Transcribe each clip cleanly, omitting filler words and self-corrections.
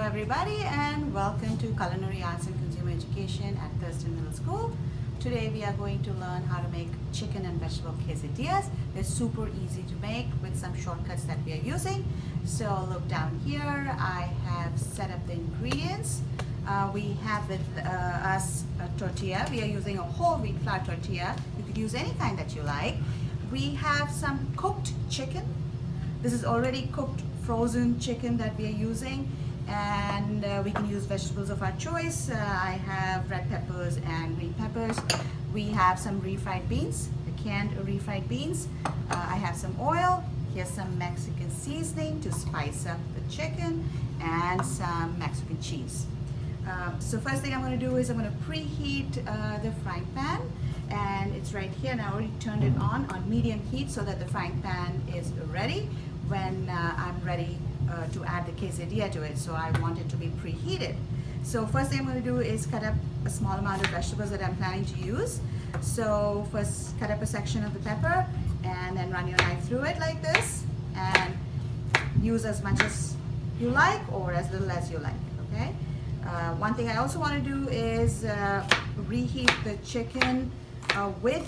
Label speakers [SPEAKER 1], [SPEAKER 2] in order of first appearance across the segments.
[SPEAKER 1] everybody, and welcome to Culinary Arts and Consumer Education at Thurston Middle School. Today we are going to learn how to make chicken and vegetable quesadillas. They're super easy to make with some shortcuts that we are using. So look down here, I have set up the ingredients. We have with us a tortilla. We are using a whole wheat flour tortilla. You could use any kind that you like. We have some cooked chicken. This is already cooked frozen chicken that we are using, and we can use vegetables of our choice. I have red peppers and green peppers. We have some refried beans, the canned refried beans. I have some oil. Here's some Mexican seasoning to spice up the chicken, and some Mexican cheese. So first thing I'm going to do is I'm going to preheat the frying pan, and it's right here, and I already turned it on medium heat so that the frying pan is ready when I'm ready to add the quesadilla to it. So I want it to be preheated. So first thing I'm going to do is cut up a small amount of vegetables that I'm planning to use. So first cut up a section of the pepper and then run your knife through it like this, and use as much as you like or as little as you like, okay? One thing I also want to do is reheat the chicken with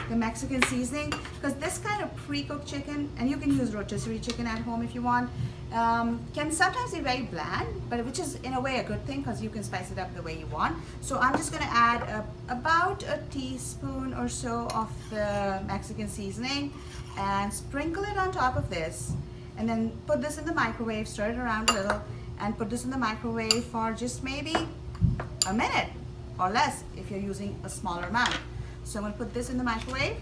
[SPEAKER 1] the Mexican seasoning, because this kind of pre-cooked chicken, and you can use rotisserie chicken at home if you want, can sometimes be very bland, but which is in a way a good thing because you can spice it up the way you want. So I'm just going to add about a teaspoon or so of the Mexican seasoning and sprinkle it on top of this, and then put this in the microwave, stir it around a little, and put this in the microwave for just maybe a minute or less if you're using a smaller amount. So I'm going to put this in the microwave.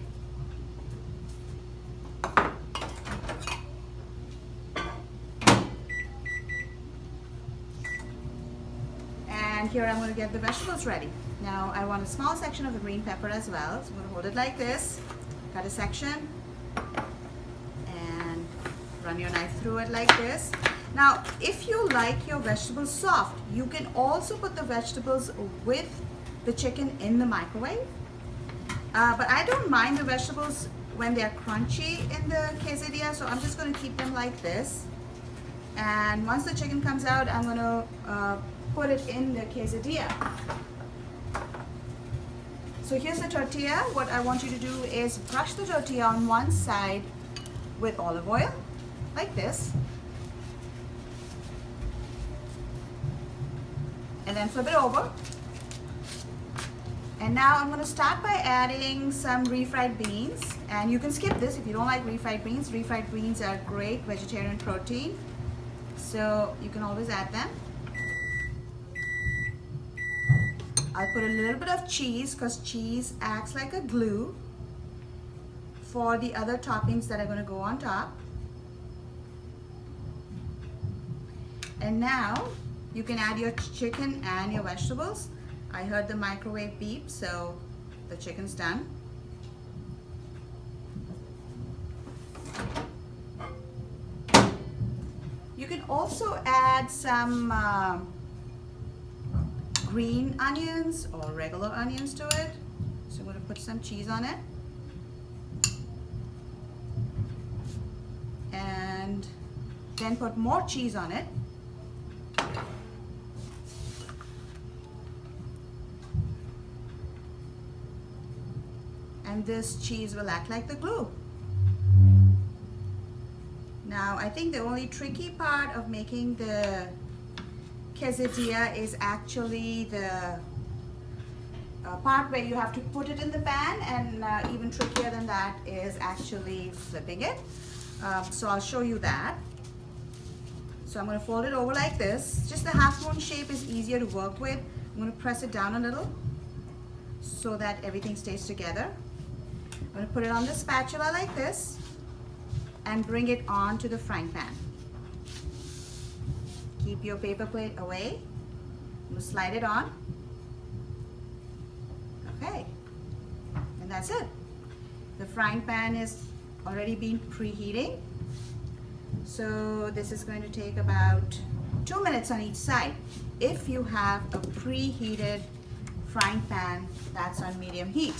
[SPEAKER 1] And here I'm going to get the vegetables ready. Now I want a small section of the green pepper as well. So I'm going to hold it like this, cut a section, and run your knife through it like this. Now, if you like your vegetables soft, you can also put the vegetables with the chicken in the microwave. But I don't mind the vegetables when they're crunchy in the quesadilla, so I'm just going to keep them like this. And once the chicken comes out, I'm going to put it in the quesadilla. So here's the tortilla. What I want you to do is brush the tortilla on one side with olive oil, like this. And then flip it over. And now I'm going to start by adding some refried beans, and you can skip this if you don't like refried beans. Refried beans are great vegetarian protein, so you can always add them. I'll put a little bit of cheese because cheese acts like a glue for the other toppings that are going to go on top. And now you can add your chicken and your vegetables. I heard the microwave beep, so the chicken's done. You can also add some green onions or regular onions to it. So I'm going to put some cheese on it. And then put more cheese on it. And this cheese will act like the glue. Now, I think the only tricky part of making the quesadilla is actually the part where you have to put it in the pan, and even trickier than that is actually flipping it. So I'll show you that. So I'm going to fold it over like this. Just the half moon shape is easier to work with. I'm going to press it down a little so that everything stays together. I'm going to put it on the spatula like this and bring it onto the frying pan. Keep your paper plate away. I'm going to slide it on. Okay, and that's it. The frying pan is already been preheating. So this is going to take about 2 minutes on each side. If you have a preheated frying pan that's on medium heat.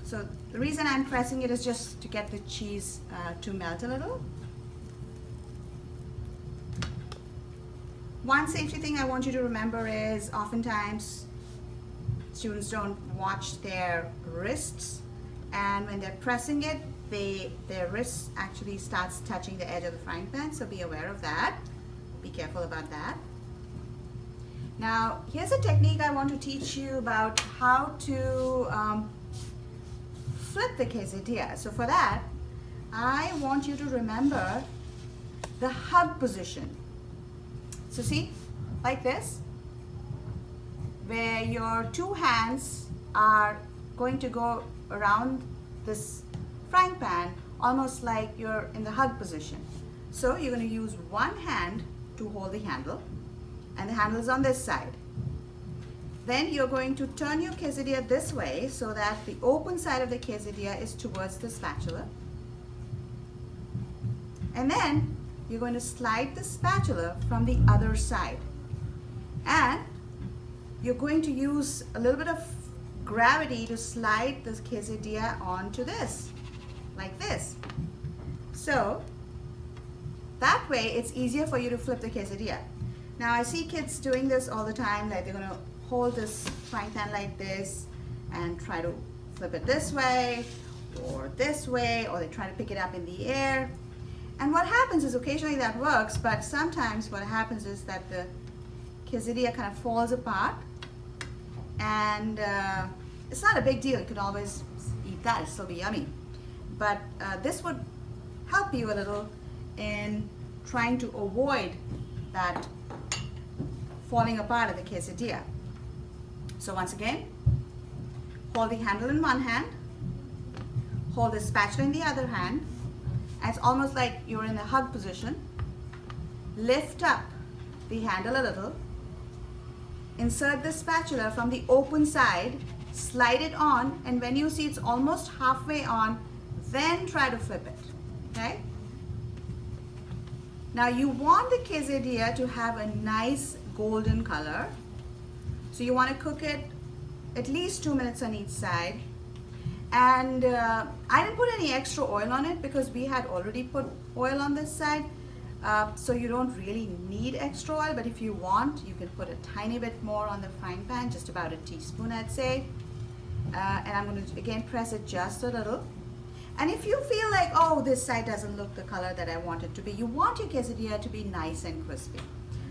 [SPEAKER 1] So the reason I'm pressing it is just to get the cheese to melt a little. One safety thing I want you to remember is oftentimes students don't watch their wrists, and when they're pressing it, their wrist actually starts touching the edge of the frying pan, so be aware of that. Be careful about that. Now, here's a technique I want to teach you about how to flip the quesadilla. So for that, I want you to remember the hug position. So see, like this, where your two hands are going to go around this frying pan, almost like you're in the hug position. So you're going to use one hand to hold the handle, and the handle is on this side. Then you're going to turn your quesadilla this way so that the open side of the quesadilla is towards the spatula. And then you're going to slide the spatula from the other side. And you're going to use a little bit of gravity to slide this quesadilla onto this, like this. So that way it's easier for you to flip the quesadilla. Now I see kids doing this all the time, like they're going to hold this frying pan like this and try to flip it this way, or they try to pick it up in the air. And what happens is occasionally that works, but sometimes what happens is that the quesadilla kind of falls apart, and it's not a big deal. You could always eat that, it'll still be yummy. But this would help you a little in trying to avoid that falling apart of the quesadilla. So once again, hold the handle in one hand, hold the spatula in the other hand, and it's almost like you're in the hug position. Lift up the handle a little, insert the spatula from the open side, slide it on, and when you see it's almost halfway on, then try to flip it, okay? Now you want the quesadilla to have a nice golden color. So you want to cook it at least 2 minutes on each side. And I didn't put any extra oil on it because we had already put oil on this side. So you don't really need extra oil, but if you want, you can put a tiny bit more on the frying pan, just about a teaspoon I'd say. And I'm going to again press it just a little. And if you feel like, oh, this side doesn't look the color that I want it to be, you want your quesadilla to be nice and crispy.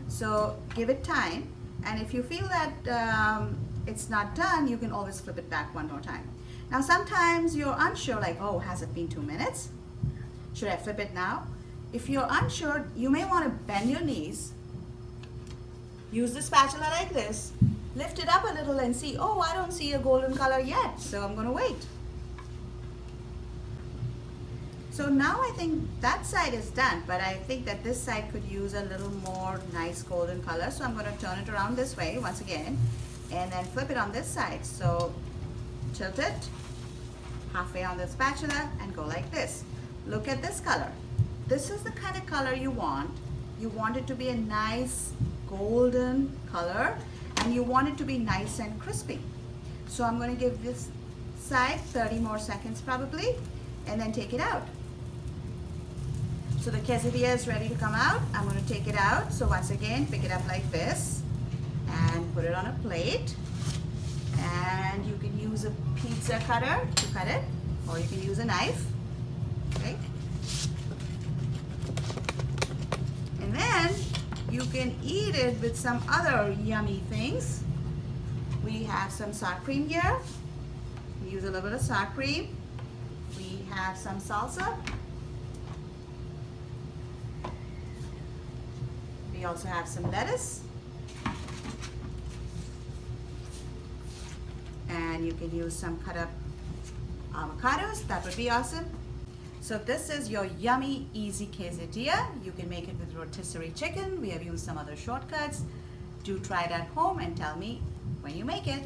[SPEAKER 1] So give it time, and if you feel that it's not done, you can always flip it back one more time. Now sometimes you're unsure, like, oh, has it been 2 minutes? Should I flip it now? If you're unsure, you may want to bend your knees, use the spatula like this, lift it up a little and see, oh, I don't see a golden color yet, so I'm going to wait. So now I think that side is done, but I think that this side could use a little more nice golden color. So I'm going to turn it around this way once again and then flip it on this side. So tilt it halfway on the spatula and go like this. Look at this color. This is the kind of color you want. You want it to be a nice golden color, and you want it to be nice and crispy. So I'm going to give this side 30 more seconds probably, and then take it out. So the quesadilla is ready to come out. I'm going to take it out. So once again, pick it up like this and put it on a plate. And you can use a pizza cutter to cut it, or you can use a knife. Okay. And then you can eat it with some other yummy things. We have some sour cream here. Use a little bit of sour cream. We have some salsa. We also have some lettuce. And you can use some cut up avocados. That would be awesome. So this is your yummy, easy quesadilla. You can make it with rotisserie chicken. We have used some other shortcuts. Do try it at home and tell me when you make it.